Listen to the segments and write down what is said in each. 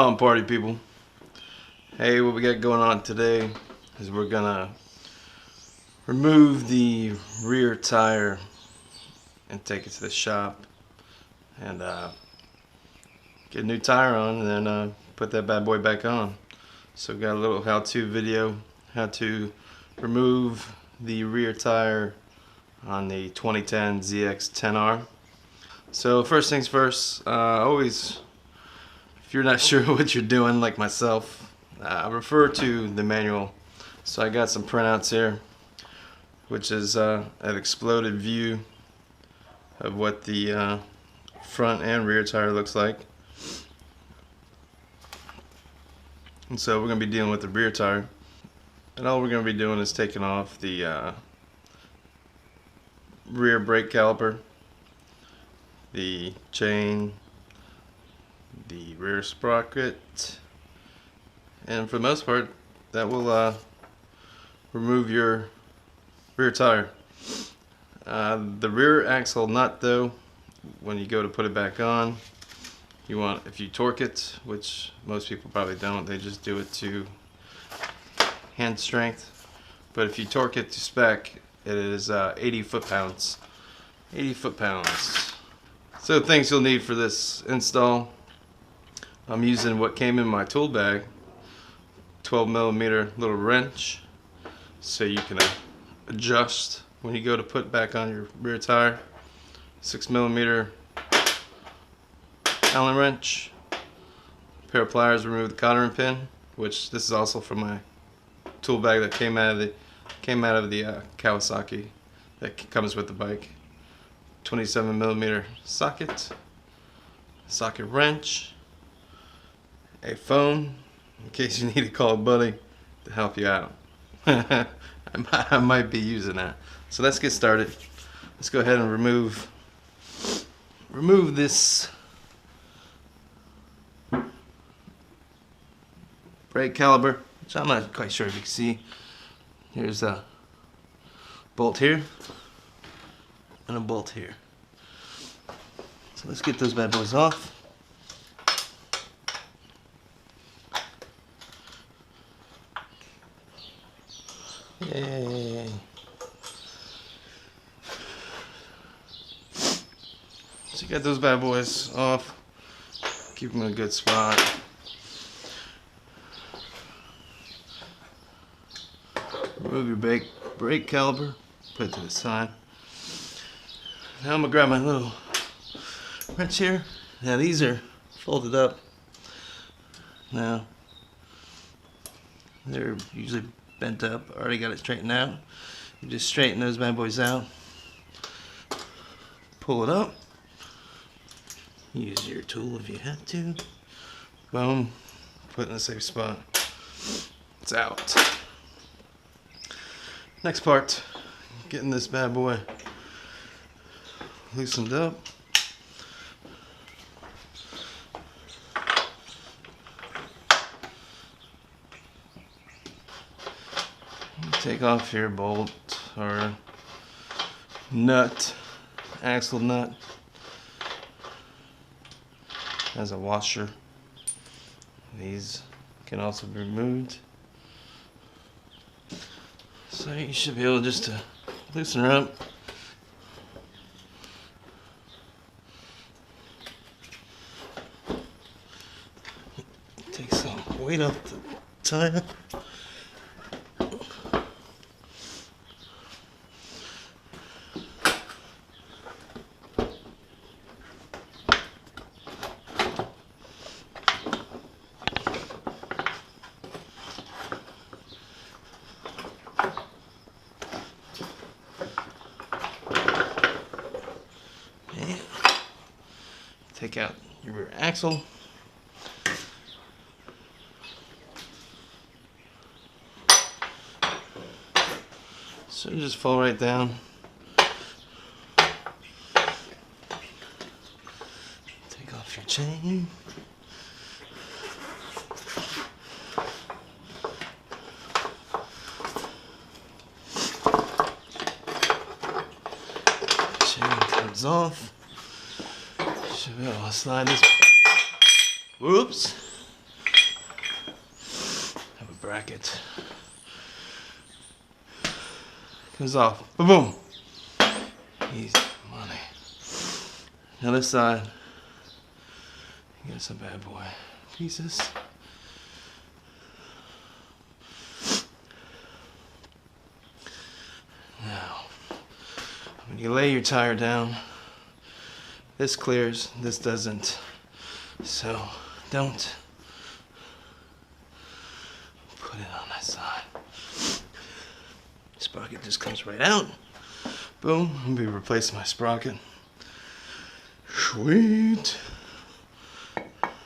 on, party people? Hey, what we got going on today is we're gonna remove the rear tire and take it to the shop and get a new tire on, and then put that bad boy back on. So we got a little how-to video, how to remove the rear tire on the 2010 ZX-10R. So first things first, always, if you're not sure what you're doing, like myself, refer to the manual. So I got some printouts here, which is an exploded view of what the front and rear tire looks like. And so we're going to be dealing with the rear tire, and all we're going to be doing is taking off the rear brake caliper, the chain, the rear sprocket, and for the most part that will remove your rear tire. The rear axle nut, though, when you go to put it back on, you want, if you torque it, which most people probably don't, they just do it to hand strength, but if you torque it to spec, it is 80 foot-pounds. 80 foot-pounds. So things you'll need for this install: I'm using what came in my tool bag, 12mm little wrench, so you can adjust when you go to put back on your rear tire. 6mm Allen wrench, a pair of pliers to remove the cottering pin, which this is also from my tool bag that came out of the Kawasaki that comes with the bike. 27mm socket wrench, a phone in case you need to call a buddy to help you out. I might be using that. So let's get started. Let's go ahead and remove this brake caliper, which I'm not quite sure if you can see. Here's a bolt here and a bolt here. So let's get those bad boys off. Yay. So you got those bad boys off. Keep them in a good spot. Remove your brake caliper, put it to the side. Now I'm gonna grab my little wrench here. Now these are folded up. Now they're usually bent up. I already got it straightened out. You just straighten those bad boys out. Pull it up. Use your tool if you have to. Boom. Put it in a safe spot. It's out. Next part, getting this bad boy loosened up. Take off your bolt or nut, axle nut. Has a washer. These can also be removed. So you should be able just to loosen her up. Take some weight off the tire. Take out your rear axle. So just fall right down. Take off your chain. Chain comes off. Should be able to slide this. Whoops. bracket. Comes off. Boom. Easy money. Now this side. Get some bad boy pieces. Now, when you lay your tire down, this clears, this doesn't. So don't put it on that side. Sprocket just comes right out. Boom, I'm gonna be replacing my sprocket. Sweet.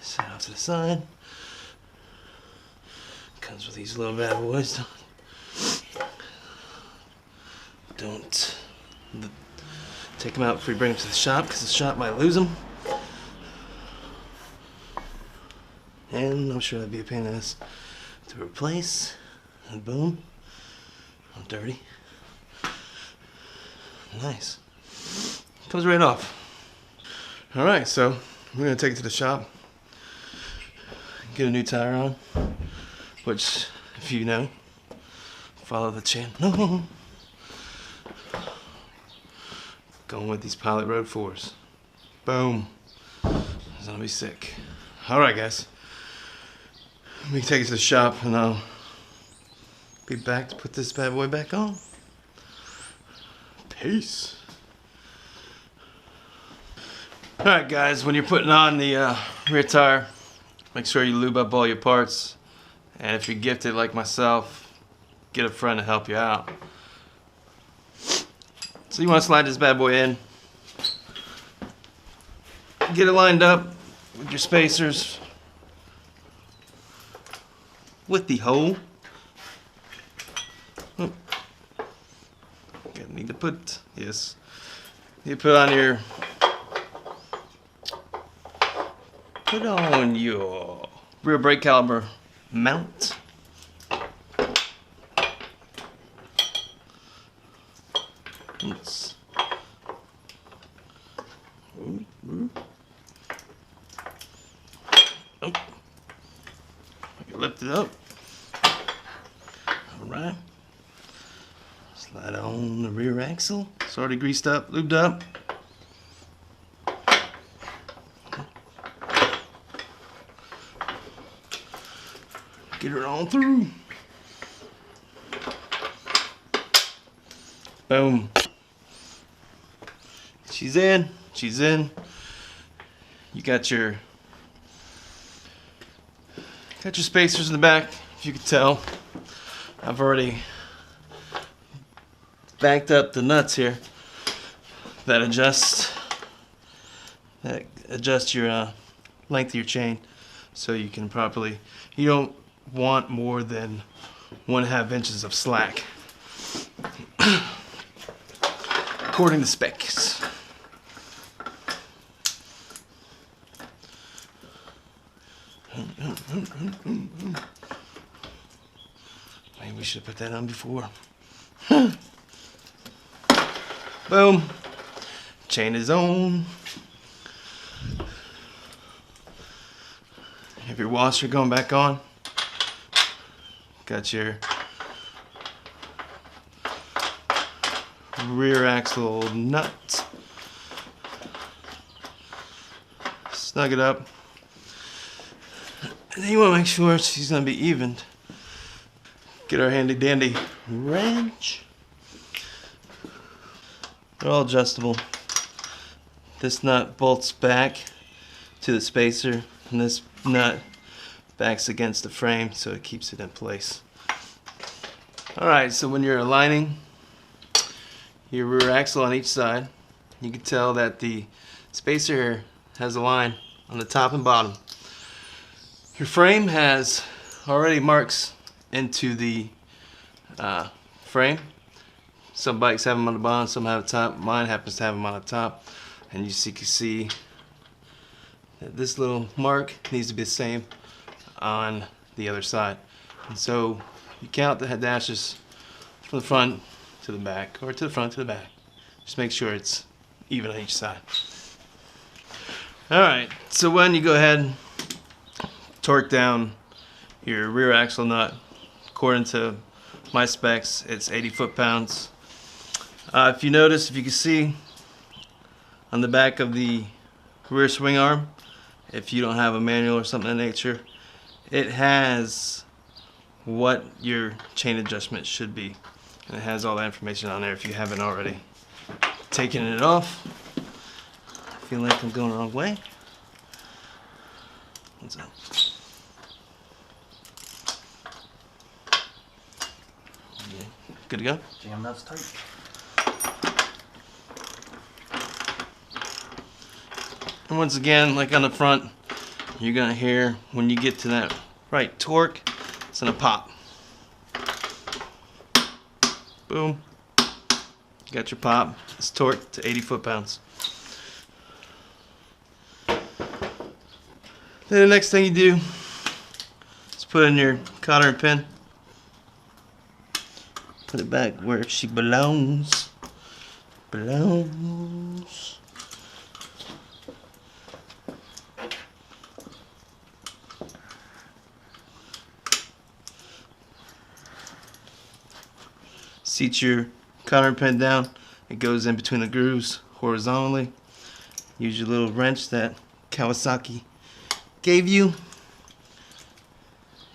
Set off to the side. Comes with these little bad boys. Don't take them out before you bring them to the shop, because the shop might lose them. And I'm sure that'd be a pain in the ass to replace. And boom. I'm dirty. Nice. Comes right off. Alright, so we're going to take it to the shop. Get a new tire on. Which, if you know, follow the channel. No. Going with these Pilot Road 4s. Boom. It's gonna be sick. Alright guys. Let me take it to the shop and I'll be back to put this bad boy back on. Peace. Alright guys, when you're putting on the rear tire, make sure you lube up all your parts. And if you're gifted like myself, get a friend to help you out. So you want to slide this bad boy in. Get it lined up with your spacers. With the hole. Oh. Need to put, yes. You put on your, put on your rear brake caliper mount. Oops. Oh. Lift it up. Alright. Slide on the rear axle. It's already greased up, lubed up. Get her on through. Boom. She's in. She's in. You got your spacers in the back, if you could tell. I've already banked up the nuts here that adjust your length of your chain, so you can properly. You don't want more than 1.5 inches of slack, according to specs. Maybe we should have put that on before. Boom. Chain is on. Have your washer going back on. Got your rear axle nut. Snug it up. And then you want to make sure she's going to be evened. Get our handy dandy wrench. They're all adjustable. This nut bolts back to the spacer, and this nut backs against the frame so it keeps it in place. Alright, so when you're aligning your rear axle on each side, you can tell that the spacer here has a line on the top and bottom. Your frame has already marks into the frame. Some bikes have them on the bottom, some have the top. Mine happens to have them on the top. And you can see that this little mark needs to be the same on the other side. And so you count the head dashes from the front to the back, or to the front to the back. Just make sure it's even on each side. Alright, so when you go ahead and torque down your rear axle nut according to my specs, it's 80 foot-pounds. If you notice, if you can see on the back of the rear swing arm, if you don't have a manual or something of that nature, it has what your chain adjustment should be, and it has all that information on there if you haven't already. Taking it off, I feel like I'm going the wrong way. What's up? Yeah. Good to go? Jam nuts tight. And once again, like on the front, you're gonna hear when you get to that right torque, it's gonna pop. Boom. Got your pop. It's torqued to 80 foot-pounds. Then the next thing you do is put in your cotter pin. Put it back where she belongs. Belongs. Seat your cotter pin down. It goes in between the grooves horizontally. Use your little wrench that Kawasaki gave you,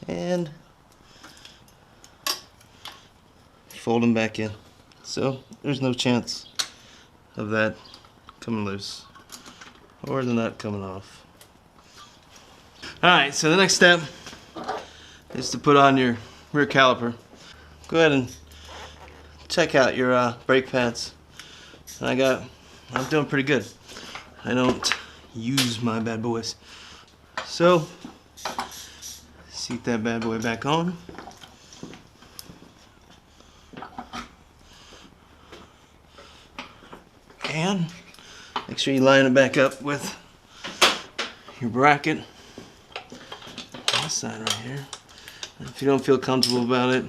and fold them back in. So there's no chance of that coming loose or the nut coming off. Alright, so the next step is to put on your rear caliper. Go ahead and check out your brake pads. I'm doing pretty good. I don't use my bad boys. So, seat that bad boy back on. And make sure you line it back up with your bracket on this side right here. And if you don't feel comfortable about it,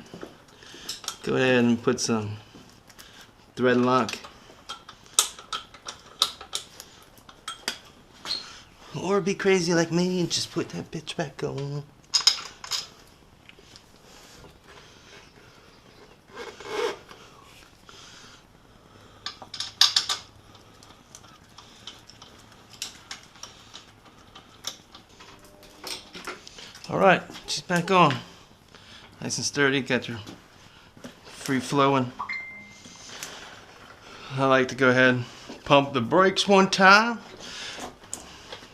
go ahead and put some thread lock, or be crazy like me and just put that bitch back on. Alright, she's back on. Nice and sturdy, got your free flowing. I like to go ahead and pump the brakes one time.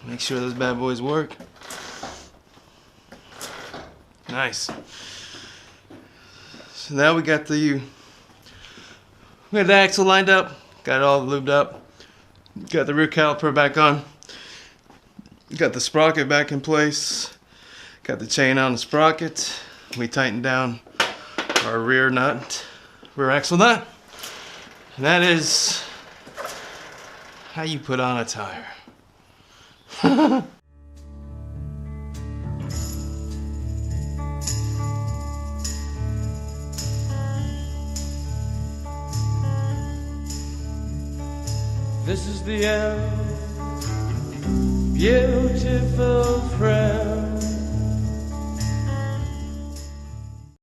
Make sure those bad boys work. Nice. So now we got the axle lined up, got it all lubed up, got the rear caliper back on, got the sprocket back in place, got the chain on the sprocket. We tightened down our rear axle nut, and that is how you put on a tire. This is the end, beautiful friend.